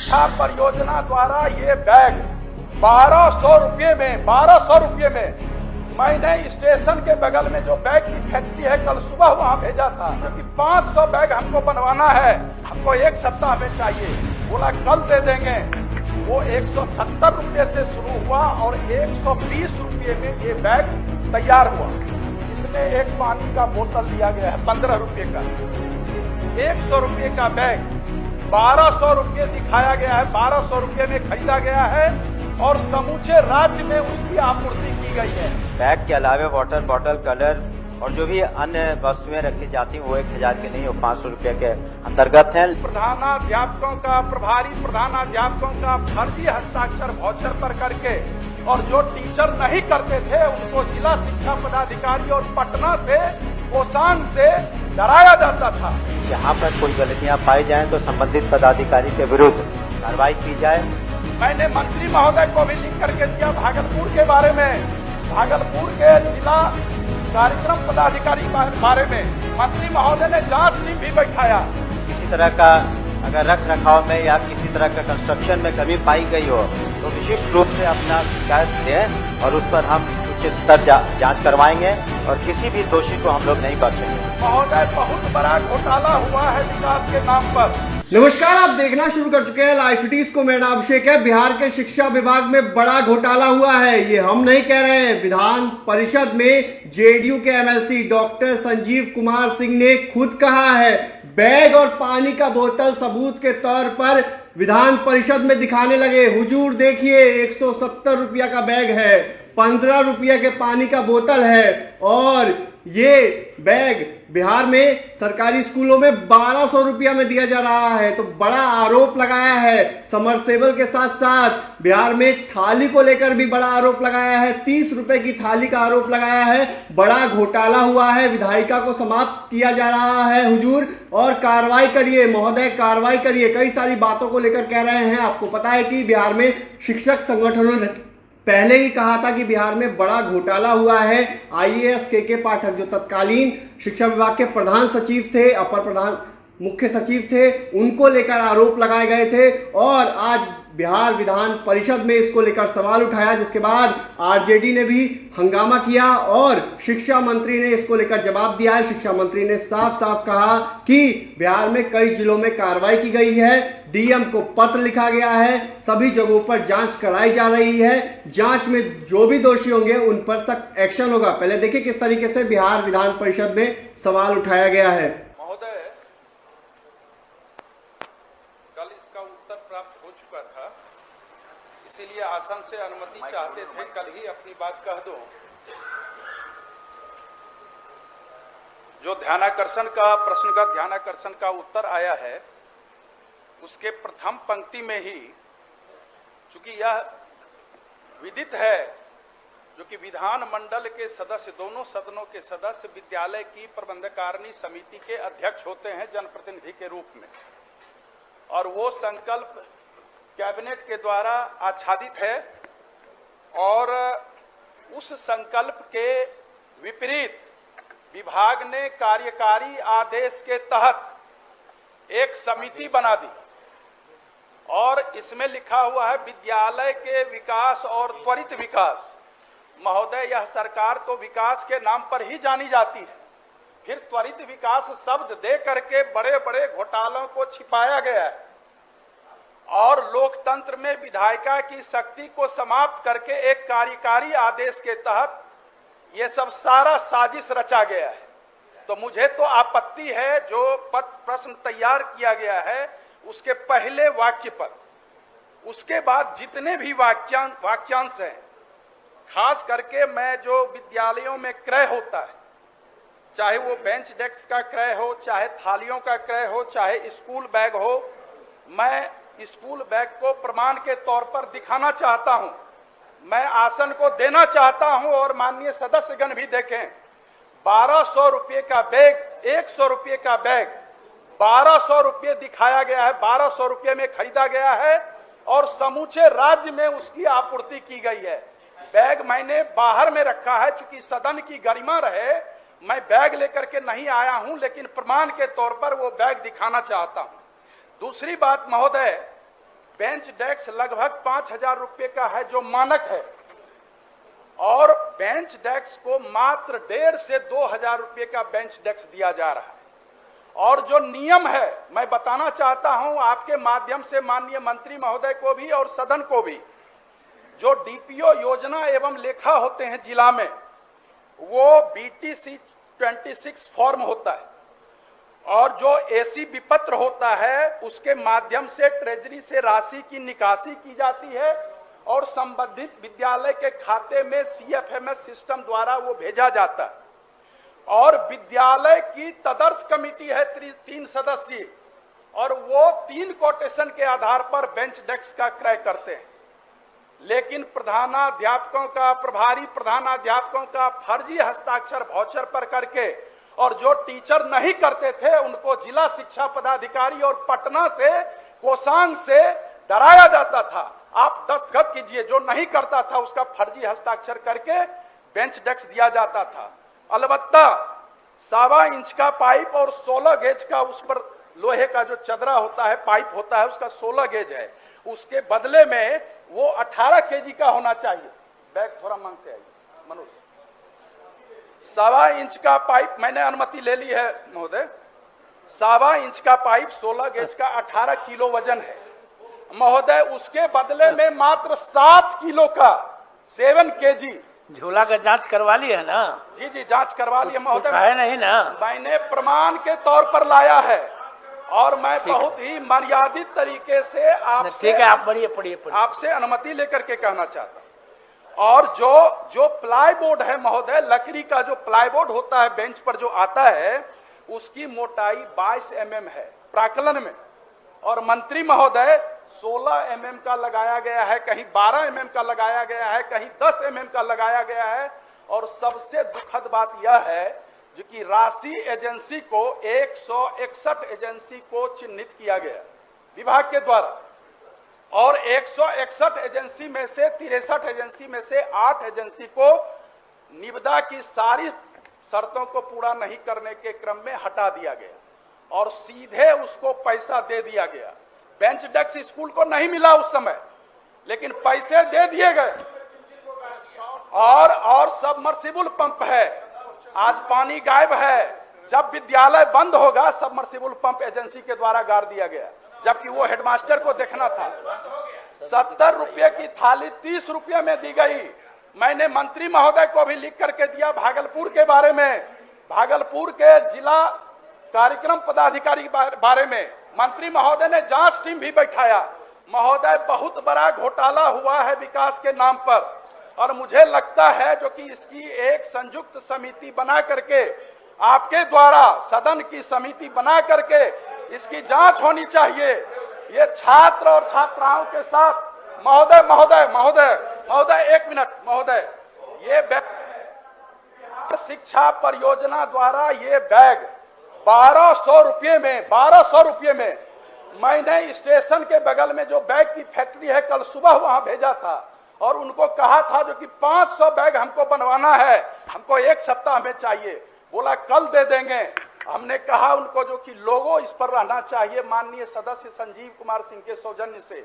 शिक्षा परियोजना द्वारा ये बैग 1200 रुपये में मैंने स्टेशन के बगल में जो बैग की फैक्ट्री है कल सुबह वहां भेजा था, क्योंकि 500 बैग हमको बनवाना है, हमको एक सप्ताह में चाहिए। बोला कल दे देंगे। वो 170 रुपये से शुरू हुआ और 120 रुपये में ये बैग तैयार हुआ। इसमें एक पानी का बोतल दिया गया है 15 रुपये का। 100 रुपये का बैग 1200 रुपये दिखाया गया है, 1200 रुपये में खरीदा गया है और समूचे राज्य में उसकी आपूर्ति की गई है। बैग के अलावा वाटर बॉटल, कलर और जो भी अन्य वस्तुएं रखी जाती हैं वो 1000 के नहीं, वो 500 रुपये के अंतर्गत हैं। प्रधानाध्यापकों का, प्रभारी प्रधानाध्यापकों का फर्जी हस्ताक्षर वाउचर पर करके और जो टीचर नहीं करते थे उनको जिला शिक्षा पदाधिकारी और पटना से, कोसान से डराया जाता था। यहाँ पर कोई गलतियाँ पाई जाएं तो संबंधित पदाधिकारी के विरुद्ध कार्रवाई की जाए। मैंने मंत्री महोदय को भी लिख करके दिया भागलपुर के बारे में, भागलपुर के जिला कार्यक्रम पदाधिकारी के बारे में मंत्री महोदय ने जांच टीम भी बैठाया। किसी तरह का अगर रख रखाव में या किसी तरह का कंस्ट्रक्शन में कमी पाई गई हो तो विशिष्ट रूप से अपना शिकायत दें और उस पर हम उच्च स्तर जांच करवाएंगे और किसी भी दोषी को हम लोग नहीं बख्शेंगे। महोदय बहुत बड़ा घोटाला हुआ है विकास के नाम पर। नमस्कार, आप देखना शुरू कर चुके हैं लाइव सिटीज को। मेरा नाम अभिषेक है। बिहार के शिक्षा विभाग में बड़ा घोटाला हुआ है, ये हम नहीं कह रहे हैं। विधान परिषद में जेडीयू के एमएलसी डॉक्टर संजीव कुमार सिंह ने खुद कहा है। बैग और पानी का बोतल सबूत के तौर पर विधान परिषद में दिखाने लगे। हुजूर देखिए, 170 रुपया का बैग है, 15 रुपया के पानी का बोतल है और ये बैग बिहार में सरकारी स्कूलों में 1200 रुपया में दिया जा रहा है। तो बड़ा आरोप लगाया है। समरसेबल के साथ साथ बिहार में थाली को लेकर भी बड़ा आरोप लगाया है। 30 रुपए की थाली का आरोप लगाया है। बड़ा घोटाला हुआ है। विधायिका को समाप्त किया जा रहा है हुजूर, और कार्रवाई करिए महोदय, कार्रवाई करिए। कई सारी बातों को लेकर कह रहे हैं। आपको पता है कि बिहार में शिक्षक संगठनों ने पहले ही कहा था कि बिहार में बड़ा घोटाला हुआ है। आईएएस के पाठक जो तत्कालीन शिक्षा विभाग के प्रधान सचिव थे, अपर प्रधान मुख्य सचिव थे, उनको लेकर आरोप लगाए गए थे और आज बिहार विधान परिषद में इसको लेकर सवाल उठाया, जिसके बाद आरजेडी ने भी हंगामा किया और शिक्षा मंत्री ने इसको लेकर जवाब दिया है। शिक्षा मंत्री ने साफ साफ कहा कि बिहार में कई जिलों में कार्रवाई की गई है, डीएम को पत्र लिखा गया है, सभी जगहों पर जांच कराई जा रही है। जांच में जो भी दोषी होंगे उन पर सख्त एक्शन होगा। पहले देखिए किस तरीके से बिहार विधान परिषद में सवाल उठाया गया है। महोदय, कल इसका उत्तर प्राप्त हो चुका था, इसीलिए आसन से अनुमति चाहते थे कल ही अपनी बात कह दो। जो ध्यानाकर्षण का प्रश्न का ध्यानाकर्षण का उत्तर आया है उसके प्रथम पंक्ति में ही, चूंकि यह विदित है जो कि विधान मंडल के सदस्य, दोनों सदनों के सदस्य विद्यालय की प्रबंधकारिणी समिति के अध्यक्ष होते हैं जनप्रतिनिधि के रूप में, और वो संकल्प कैबिनेट के द्वारा आच्छादित है और उस संकल्प के विपरीत विभाग ने कार्यकारी आदेश के तहत एक समिति बना दी और इसमें लिखा हुआ है विद्यालय के विकास और त्वरित विकास। महोदय, यह सरकार तो विकास के नाम पर ही जानी जाती है, फिर त्वरित विकास शब्द दे करके बड़े बड़े घोटालों को छिपाया गया है और लोकतंत्र में विधायिका की शक्ति को समाप्त करके एक कार्यकारी आदेश के तहत ये सब सारा साजिश रचा गया है। तो मुझे तो आपत्ति है जो प्रश्न तैयार किया गया है उसके पहले वाक्य पर, उसके बाद जितने भी वाक्यांश हैं, खास करके मैं जो विद्यालयों में क्रय होता है, चाहे वो बेंच डेस्क का क्रय हो, चाहे थालियों का क्रय हो, चाहे स्कूल बैग हो, मैं स्कूल बैग को प्रमाण के तौर पर दिखाना चाहता हूं। मैं आसन को देना चाहता हूं और माननीय सदस्यगण भी देखें। 1200 रुपये का बैग, 100 रुपये का बैग 1200 रुपये दिखाया गया है, 1200 रुपये में खरीदा गया है और समूचे राज्य में उसकी आपूर्ति की गई है। बैग मैंने बाहर में रखा है, चूंकि सदन की गरिमा रहे मैं बैग लेकर के नहीं आया हूं, लेकिन प्रमाण के तौर पर वो बैग दिखाना चाहता हूं। दूसरी बात महोदय, बेंच डेस्क लगभग 5,000 रुपए का है जो मानक है, और बेंच डेस्क को मात्र 1,500 से 2,000 रुपए का बेंच डेस्क दिया जा रहा है। और जो नियम है, मैं बताना चाहता हूं आपके माध्यम से माननीय मंत्री महोदय को भी और सदन को भी, जो डीपीओ योजना एवं लेखा होते हैं जिला में, वो BTC 26 फॉर्म होता है, और जो AC विपत्र होता है उसके माध्यम से ट्रेजरी से राशि की निकासी की जाती है और संबंधित विद्यालय के खाते में CFMS सिस्टम द्वारा वो भेजा जाता है। और विद्यालय की तदर्थ कमेटी है 3 सदस्यीय, और वो 3 कोटेशन के आधार पर बेंच डेस्क का क्रय करते हैं। लेकिन प्रधानाध्यापकों का, प्रभारी प्रधानाध्यापकों का फर्जी हस्ताक्षर वाउचर पर करके, और जो टीचर नहीं करते थे उनको जिला शिक्षा पदाधिकारी और पटना से, कोसांग से डराया जाता था, आप दस्तखत कीजिए, जो नहीं करता था उसका फर्जी हस्ताक्षर करके बेंच डेस्क दिया जाता था। अलबत्ता 1.25 इंच का पाइप और 16 गेज का, उस पर लोहे का जो चदरा होता है, पाइप होता है, उसका 16 गेज है, उसके बदले में वो 18 केजी का होना चाहिए। बैग थोड़ा मांगते हैं मनोज। 1.25 इंच का पाइप मैंने अनुमति ले ली है महोदय। 1.25 इंच का पाइप 16 गेज का 18 किलो वजन है महोदय, उसके बदले में मात्र 7 किलो का 7 केजी। झूला का जांच करवा ली है ना? जी जी, जांच करवा ली है महोदय। है नहीं ना? मैंने प्रमाण के तौर पर लाया है, और मैं बहुत ही मर्यादित तरीके से आपसे, ठीक है, आप पढ़िए आपसे अनुमति लेकर के कहना चाहता हूं। और जो प्लाईबोर्ड है महोदय, लकड़ी का जो प्लाईबोर्ड होता है बेंच पर जो आता है, उसकी मोटाई 22 mm है प्राकलन में, और मंत्री महोदय 16 mm का लगाया गया है, कहीं 12 mm का लगाया गया है, कहीं 10 mm का लगाया गया है। और सबसे दुखद बात यह है जो कि राशि एजेंसी को 161 एजेंसी को चिन्हित किया गया विभाग के द्वारा, और 161 एजेंसी में से 63 एजेंसी में से 8 एजेंसी को निविदा की सारी शर्तों को पूरा नहीं करने के क्रम में हटा दिया गया, और सीधे उसको पैसा दे दिया गया। बेंच डेस्क स्कूल को नहीं मिला उस समय, लेकिन पैसे दे दिए गए। और सबमर्सिबल पंप है, आज पानी गायब है। जब विद्यालय बंद होगा, सबमर्सिबल पंप एजेंसी के द्वारा गाड़ दिया गया, जबकि वो हेडमास्टर को देखना था। 70 रुपये की थाली 30 रुपये में दी गई। मैंने मंत्री महोदय को भी लिख करके दिया भागलपुर के बारे में, भागलपुर के जिला कार्यक्रम पदाधिकारी बारे में मंत्री महोदय ने जांच टीम भी बैठाया। महोदय, बहुत बड़ा घोटाला हुआ है विकास के नाम पर, और मुझे लगता है जो कि इसकी एक संयुक्त समिति बना करके, आपके द्वारा सदन की समिति बना करके इसकी जांच होनी चाहिए। ये छात्र और छात्राओं के साथ महोदय 1 मिनट महोदय, ये शिक्षा परियोजना द्वारा ये बैग 1200 रुपये में मैंने स्टेशन के बगल में जो बैग की फैक्ट्री है, कल सुबह वहां भेजा था, और उनको कहा था जो कि 500 बैग हमको बनवाना है, हमको 1 सप्ताह में चाहिए। बोला कल दे देंगे। हमने कहा उनको जो कि लोगो इस पर रहना चाहिए माननीय सदस्य संजीव कुमार सिंह के सौजन्य से,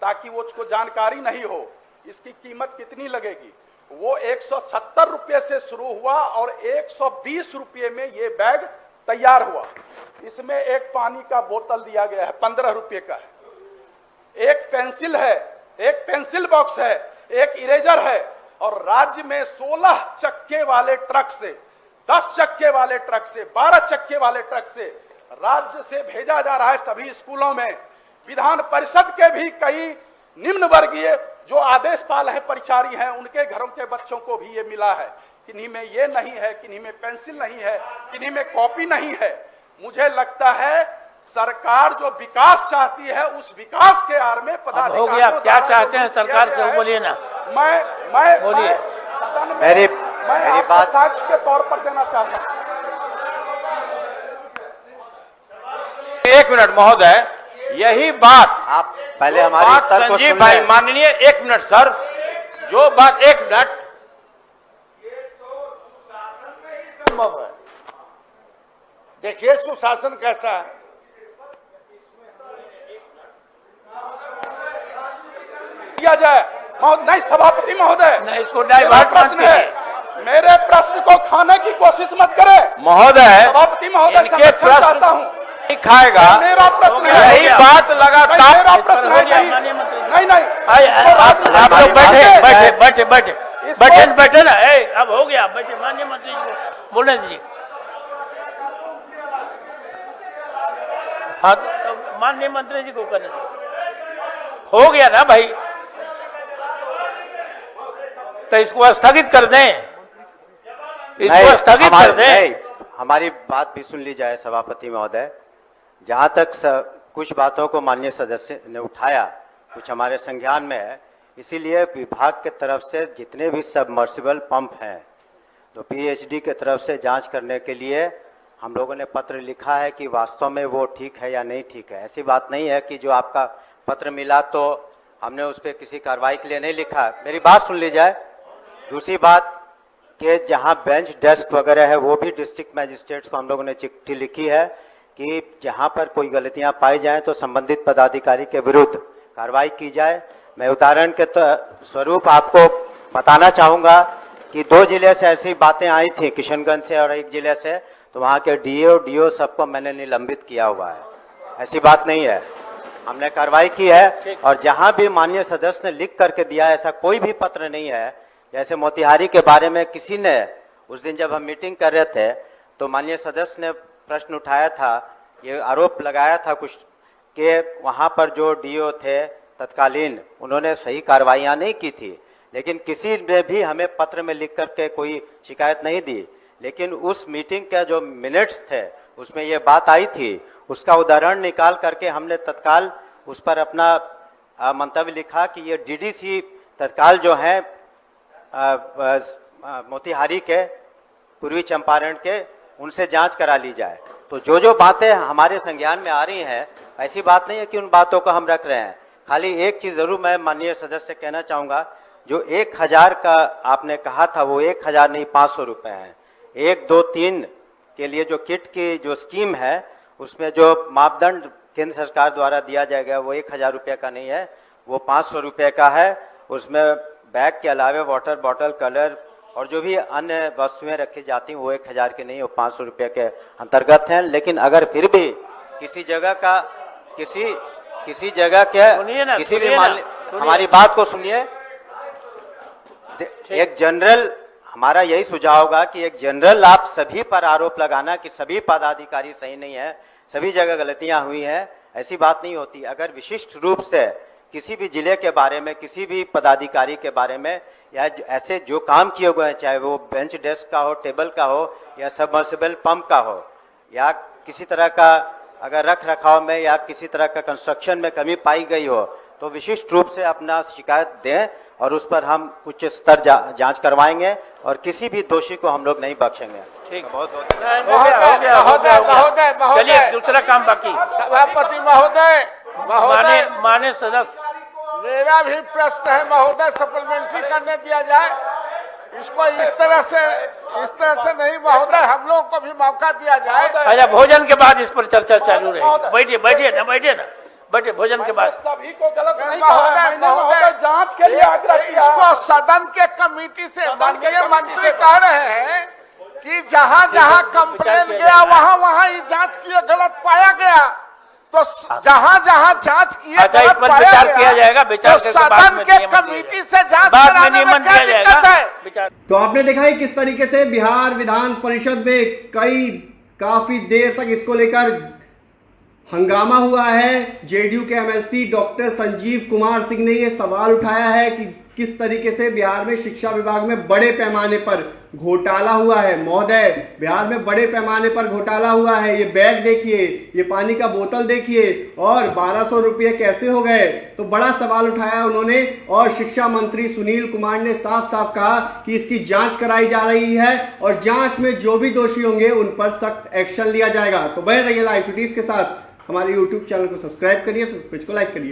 ताकि वो उसको जानकारी नहीं हो इसकी कीमत कितनी लगेगी। वो 170 रुपये से शुरू हुआ और 120 रुपये में ये बैग तैयार हुआ। इसमें एक पानी का बोतल दिया गया है, 15 रुपये का है, एक पेंसिल है, एक पेंसिल बॉक्स है, एक इरेजर है, और राज्य में 16 चक्के वाले ट्रक से, 10 चक्के वाले ट्रक से, 12 चक्के वाले ट्रक से राज्य से भेजा जा रहा है सभी स्कूलों में। विधान परिषद के भी कई निम्न वर्गीय जो आदेशपाल हैं, परिचारी हैं, उनके घरों के बच्चों को भी ये मिला है। किन्हीं में ये नहीं है, किन्हीं में पेंसिल नहीं है, किन्हीं में कॉपी नहीं है। मुझे लगता है सरकार जो विकास चाहती है, उस विकास के आड़ में पदाधिकारियों हो गया। क्या चाहते हैं सरकार से, बोलिए ना। मैं बोलिए। मेरी बात साक्ष्य के तौर पर देना चाहता हूं। 1 मिनट महोदय, यही बात आप पहले हमारी बात तर्क को संजीव सुन भाई लें। माननीय 1 मिनट सर, जो बात 1 मिनट, संभव है। देखिए सुशासन कैसा है। किया जाए। नहीं सभापति महोदय, नहीं, इसको मेरा डाइवर्ट मत प्रश्न है, कीजिए। मेरे प्रश्न को खाने की कोशिश मत करें। महोदय, सभापति महोदय, इनके संरक्षण प्रश्न चाहता हूं। नहीं खाएगा। मेरा प्रश्न है, यही बात नहीं, लगातार मेरा प्रश्न है, नहीं माननीय मंत्री जी। नहीं नहीं, आप लोग बैठे इसको- बैठे ना। अब हो गया, बैठे। माननीय मंत्री जी को बोलने दीजिए। हाँ, तो माननीय मंत्री जी को करने दीजिए। हो गया ना भाई, तो इसको स्थगित कर दें, इसको स्थगित कर दें। हमारी बात भी सुन ली जाए सभापति महोदय। जहां तक कुछ बातों को माननीय सदस्य ने उठाया, कुछ हमारे संज्ञान में है, इसीलिए विभाग के तरफ से जितने भी सबमर्सिबल पंप हैं तो पीएचडी के तरफ से जांच करने के लिए हम लोगों ने पत्र लिखा है कि वास्तव में वो ठीक है या नहीं ठीक है। ऐसी बात नहीं है कि जो आपका पत्र मिला तो हमने उस पर किसी कार्रवाई के लिए नहीं लिखा। मेरी बात सुन ली जाए। दूसरी बात कि जहां बेंच डेस्क वगैरह है वो भी डिस्ट्रिक्ट मैजिस्ट्रेट्स को हम लोगों ने चिट्ठी लिखी है कि जहां पर कोई गलतियां पाई जाएं तो संबंधित पदाधिकारी के विरुद्ध कार्रवाई की जाए। मैं उदाहरण के स्वरूप आपको बताना चाहूंगा कि 2 जिले से ऐसी बातें आई थी, किशनगंज से और एक जिले से, तो वहां के डीओ सबको मैंने निलंबित किया हुआ है। ऐसी बात नहीं है, हमने कार्रवाई की है। और जहां भी माननीय सदस्य ने लिख करके दिया, ऐसा कोई भी पत्र नहीं है। जैसे मोतिहारी के बारे में किसी ने उस दिन जब हम मीटिंग कर रहे थे तो माननीय सदस्य ने प्रश्न उठाया था, ये आरोप लगाया था कुछ कि वहां पर जो डीओ थे तत्कालीन, उन्होंने सही कार्रवाइयां नहीं की थी। लेकिन किसी ने भी हमें पत्र में लिख करके कोई शिकायत नहीं दी। लेकिन उस मीटिंग के जो मिनट्स थे उसमें ये बात आई थी, उसका उदाहरण निकाल करके हमने तत्काल उस पर अपना मंतव्य लिखा कि ये डीडीसी तत्काल जो है मोतिहारी के, पूर्वी चंपारण के, उनसे जांच करा ली जाए। तो जो बातें हमारे संज्ञान में आ रही हैं, ऐसी बात नहीं है कि उन बातों को हम रख रहे हैं। खाली एक चीज जरूर मैं माननीय सदस्य से कहना चाहूंगा, जो 1000 का आपने कहा था वो 1000 नहीं 500 रुपए है। 1, 2, 3 के लिए जो किट की जो स्कीम है उसमें जो मापदंड केंद्र सरकार द्वारा दिया जाएगा वो 1000 रुपये का नहीं है, वो 500 रुपये का है। उसमें बैग के अलावे वाटर बॉटल, कलर और जो भी अन्य वस्तुएं रखी जाती हैं वो 1000 के नहीं, वो 500 रुपये के अंतर्गत हैं। लेकिन अगर फिर भी किसी जगह का किसी जगह के किसी भी हमारी बात को सुनिए। एक जनरल, हमारा यही सुझाव होगा कि एक जनरल आप सभी पर आरोप लगाना कि सभी पदाधिकारी सही नहीं है, सभी जगह गलतियां हुई हैं, ऐसी बात नहीं होती। अगर विशिष्ट रूप से किसी भी जिले के बारे में, किसी भी पदाधिकारी के बारे में, या ऐसे जो काम किए हुए हैं, चाहे वो बेंच डेस्क का हो, टेबल का हो, या सबमर्सिबल पंप का हो, या किसी तरह का अगर रख रखाव में या किसी तरह का कंस्ट्रक्शन में कमी पाई गई हो, तो विशिष्ट रूप से अपना शिकायत दें और उस पर हम उच्च स्तर जांच करवाएंगे और किसी भी दोषी को हम लोग नहीं बख्शेंगे। ठीक, बहुत महोदय, चलिए दूसरा काम बाकी। सभापति महोदय, माने सदस्य, मेरा भी प्रश्न है महोदय, सप्लीमेंट्री करने दिया जाए इसको। इस तरह से नहीं महोदय, हम लोगों को भी मौका दिया जाए। अच्छा, भोजन के बाद इस पर चर्चा चालू रहेगी। बैठिए ना, भोजन के बाद। सभी को गलत नहीं कहा, मैंने महोदय जांच के लिए आग्रह किया। इसको सदन के कमेटी से माननीय मंत्री कह रहे हैं कि जहां जहां कंप्लेन गया वहां ही जांच किए, गलत पाया गया तो जहां जहां जांच किए अच्छा, इस गलत पर पाया विचार गया किया जाएगा। विचार तो सदन के कमेटी से जांच कराने में क्या दिक्कत है? तो आपने देखा है किस तरीके से बिहार विधान परिषद में काफी देर तक इसको लेकर हंगामा हुआ है। जेडीयू के एमएलसी डॉक्टर संजीव कुमार सिंह ने यह सवाल उठाया है कि किस तरीके से बिहार में शिक्षा विभाग में बड़े पैमाने पर घोटाला हुआ है। महोदय, बिहार में बड़े पैमाने पर घोटाला हुआ है। ये बैग देखिए, ये पानी का बोतल देखिए, और 1200 रुपये कैसे हो गए, तो बड़ा सवाल उठाया उन्होंने। और शिक्षा मंत्री सुनील कुमार ने साफ साफ कहा कि इसकी जांच कराई जा रही है और जांच में जो भी दोषी होंगे उन पर सख्त एक्शन लिया जाएगा। तो बने रहिए लाइव फिटीज के साथ। हमारे YouTube चैनल को सब्सक्राइब करिए, फेसबुक पेज को लाइक करिए।